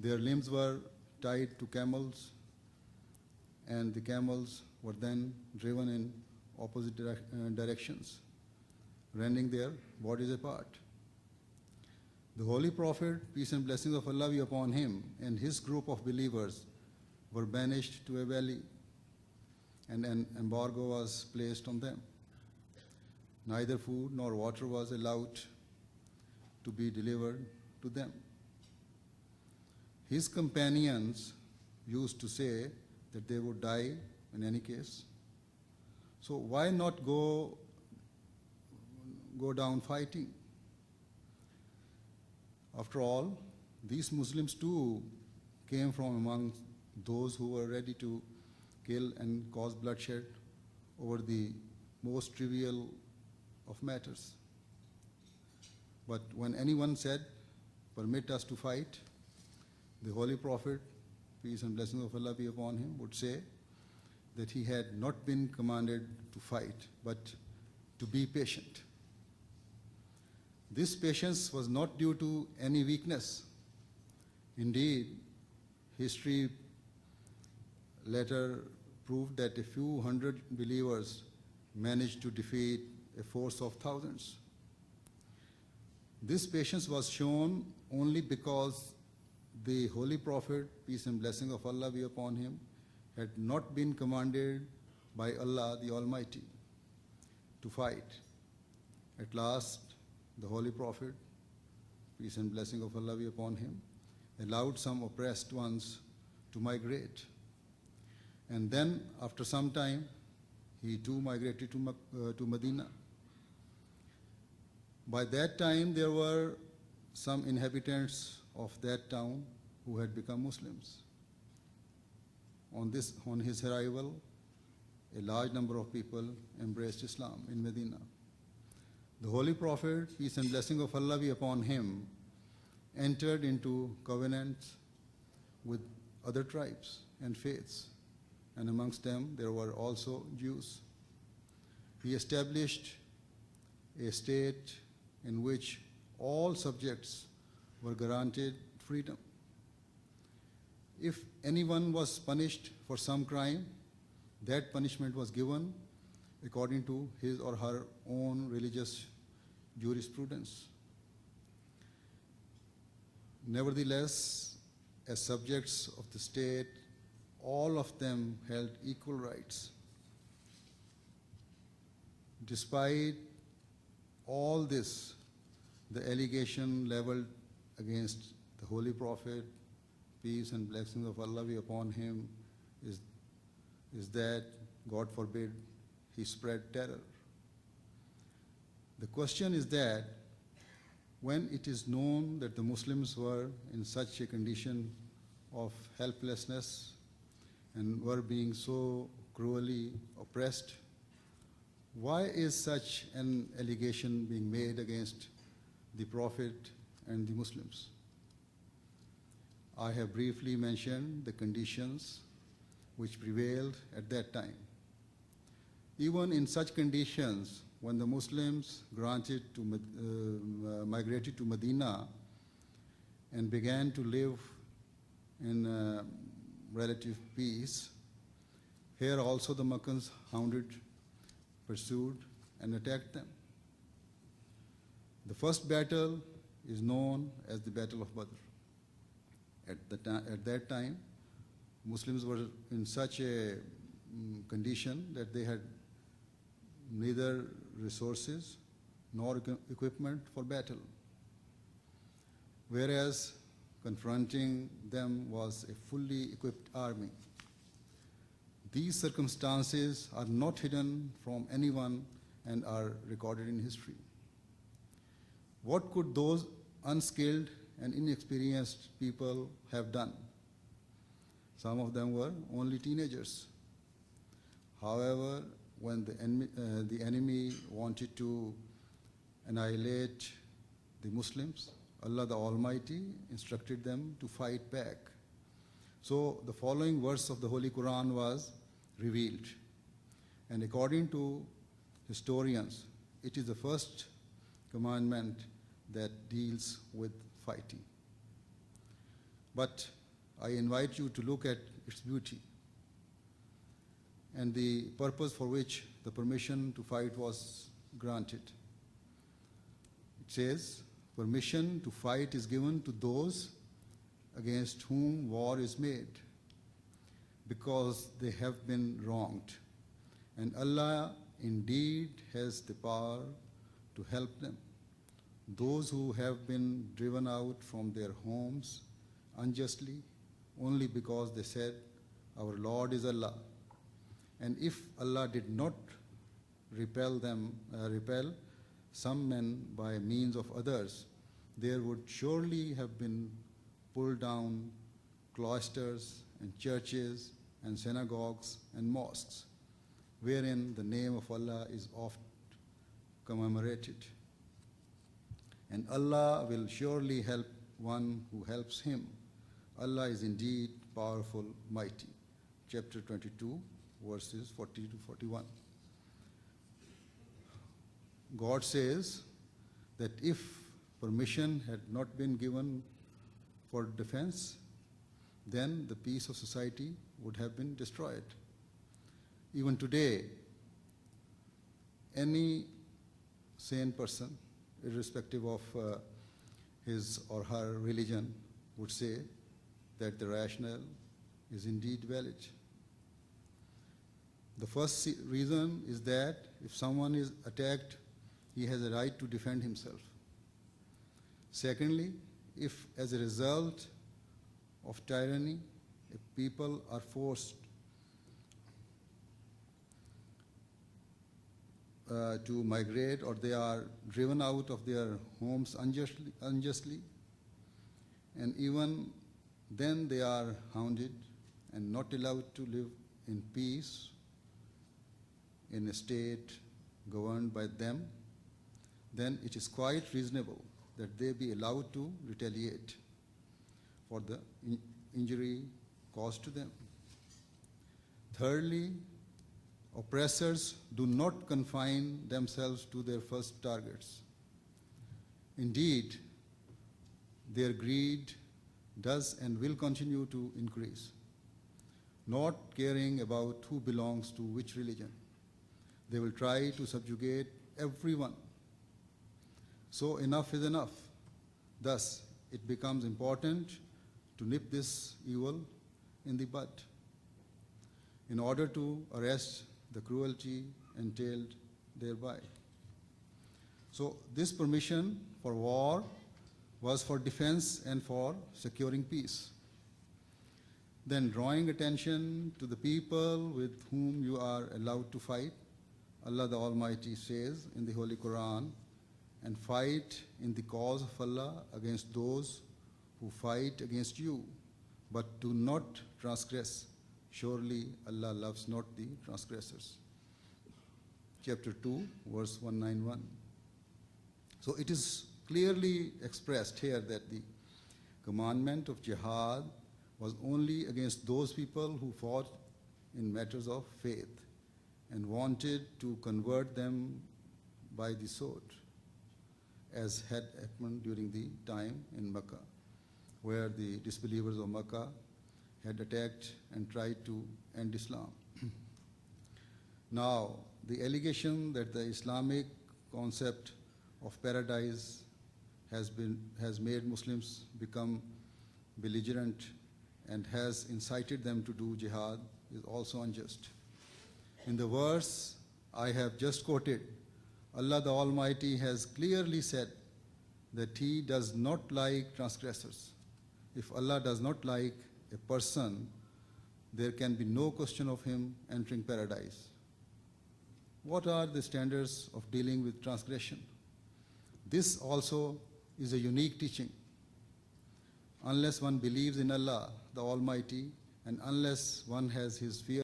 Their limbs were tied to camels, and the camels were then driven in opposite directions, rending their bodies apart. The Holy Prophet, peace and blessings of Allah be upon him, and his group of believers were banished to a valley, and an embargo was placed on them. Neither food nor water was allowed to be delivered to them. His companions used to say that they would die in any case. So why not go down fighting? After all, these Muslims too came from among those who were ready to kill and cause bloodshed over the most trivial of matters. But when anyone said, "Permit us to fight," the Holy Prophet, peace and blessings of Allah be upon him, would say that he had not been commanded to fight, but to be patient. This patience was not due to any weakness. Indeed, history later proved that a few hundred believers managed to defeat a force of thousands. This patience was shown only because the Holy Prophet, peace and blessing of Allah be upon him, had not been commanded by Allah the Almighty to fight. At last, the Holy Prophet, peace and blessing of Allah be upon him, allowed some oppressed ones to migrate. And then, after some time, he too migrated to Medina. By that time, there were some inhabitants of that town who had become Muslims. On his arrival, a large number of people embraced Islam in Medina. The Holy Prophet, peace and blessing of Allah be upon him, entered into covenants with other tribes and faiths, and amongst them there were also Jews. He established a state in which all subjects were granted freedom. If anyone was punished for some crime, that punishment was given according to his or her own religious jurisprudence. Nevertheless, as subjects of the state, all of them held equal rights. Despite all this, the allegation leveled against the Holy Prophet, peace and blessings of Allah be upon him, is that, God forbid, he spread terror. The question is that when it is known that the Muslims were in such a condition of helplessness and were being so cruelly oppressed, why is such an allegation being made against the Prophet and the Muslims? I have briefly mentioned the conditions which prevailed at that time. Even in such conditions, when the Muslims migrated to Medina and began to live in relative peace, here also the Meccans hounded, pursued, and attacked them. The first battle is known as the Battle of Badr. At that time, Muslims were in such a condition that they had neither resources nor equipment for battle, whereas confronting them was a fully equipped army. These circumstances are not hidden from anyone and are recorded in history. What could those unskilled and inexperienced people have done? Some of them were only teenagers. However, when the enemy wanted to annihilate the Muslims, Allah the Almighty instructed them to fight back. So the following verse of the Holy Quran was revealed. And according to historians, it is the first commandment that deals with fighting. But I invite you to look at its beauty and the purpose for which the permission to fight was granted. It says, permission to fight is given to those against whom war is made, because they have been wronged, and Allah indeed has the power to help them. Those who have been driven out from their homes unjustly only because they said, our Lord is Allah. And if Allah did not repel some men by means of others, there would surely have been pulled down cloisters and churches and synagogues and mosques, wherein the name of Allah is oft commemorated. And Allah will surely help one who helps him. Allah is indeed powerful, mighty. Chapter 22, verses 40 to 41. God says that if permission had not been given for defense, then the peace of society would have been destroyed. Even today, any sane person, irrespective of his or her religion, would say that the rationale is indeed valid. The first reason is that if someone is attacked, he has a right to defend himself. Secondly, if as a result of tyranny, if people are forced to migrate, or they are driven out of their homes unjustly, and even then they are hounded and not allowed to live in peace in a state governed by them, then it is quite reasonable that they be allowed to retaliate for the injury caused to them. Thirdly, oppressors do not confine themselves to their first targets. Indeed, their greed does and will continue to increase, not caring about who belongs to which religion. They will try to subjugate everyone. So enough is enough. Thus, it becomes important to nip this evil in the bud in order to arrest the cruelty entailed thereby. So this permission for war was for defense and for securing peace. Then drawing attention to the people with whom you are allowed to fight, Allah the Almighty says in the Holy Quran, and fight in the cause of Allah against those who fight against you, but do not transgress. Surely Allah loves not the transgressors. Chapter 2, verse 191. So it is clearly expressed here that the commandment of jihad was only against those people who fought in matters of faith and wanted to convert them by the sword, as had happened during the time in Mecca, where the disbelievers of Mecca had attacked and tried to end Islam. Now, the allegation that the Islamic concept of paradise has made Muslims become belligerent and has incited them to do jihad is also unjust. In the verse I have just quoted, Allah the Almighty has clearly said that He does not like transgressors. If Allah does not like a person, there can be no question of him entering paradise. What are the standards of dealing with transgression? This also is a unique teaching. Unless one believes in Allah the Almighty, and unless one has His fear